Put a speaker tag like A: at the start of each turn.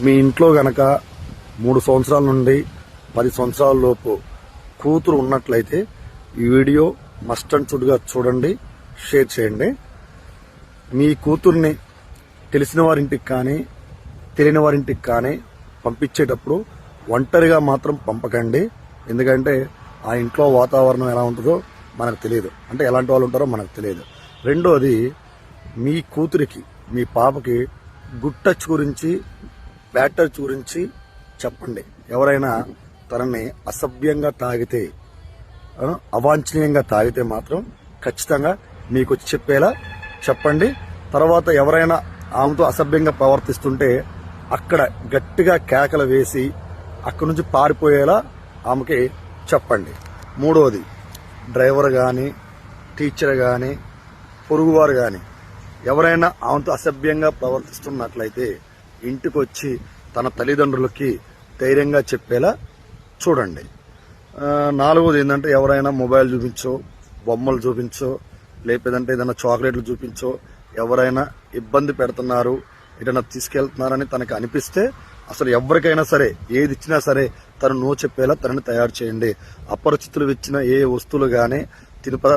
A: మీ ఇంట్లో గనక 3 సంవత్సరాల నుండి 10 సంవత్సరాల లోపు కూతురు ఉన్నట్లయితే ఈ వీడియో మస్ట్ అండ్ షుడ్గా చూడండి, షేర్ చేయండి. మీ కూతుర్ని తెలిసిన వారింటికి కానీ తెలియని వారింటికి కానీ పంపించేటప్పుడు ఒంటరిగా మాత్రం పంపకండి. ఎందుకంటే ఆ ఇంట్లో వాతావరణం ఎలా ఉంటుందో మనకు తెలియదు, అంటే ఎలాంటి వాళ్ళు ఉంటారో మనకు తెలియదు. రెండోది, మీ కూతురికి మీ పాపకి గుడ్ టచ్ గురించి బ్యాడ్ టచ్ గురించి చెప్పండి. ఎవరైనా తనని అసభ్యంగా తాగితే, అవాంఛనీయంగా తాగితే మాత్రం ఖచ్చితంగా మీకు చెప్పేలా చెప్పండి. తర్వాత ఎవరైనా ఆమెతో అసభ్యంగా ప్రవర్తిస్తుంటే అక్కడ గట్టిగా కేకలు వేసి అక్కడి నుంచి పారిపోయేలా ఆమెకి చెప్పండి. మూడోది, డ్రైవర్ కానీ టీచర్ కానీ పొరుగువారు కానీ ఎవరైనా ఆమెతో అసభ్యంగా ప్రవర్తిస్తున్నట్లయితే ఇంటికి వచ్చి తన తల్లిదండ్రులకి ధైర్యంగా చెప్పేలా చూడండి. నాలుగోది ఏంటంటే, ఎవరైనా మొబైల్ చూపించో, బొమ్మలు చూపించో, లేకపోతే ఏదైనా చాక్లెట్లు చూపించో ఎవరైనా ఇబ్బంది పెడుతున్నారు, ఏదైనా తీసుకెళ్తున్నారని తనకు అనిపిస్తే అసలు ఎవరికైనా సరే ఏది ఇచ్చినా సరే తను నో చెప్పేలా తనని తయారు చేయండి. అపరిచితులు ఇచ్చిన ఏ వస్తువులు కానీ తిను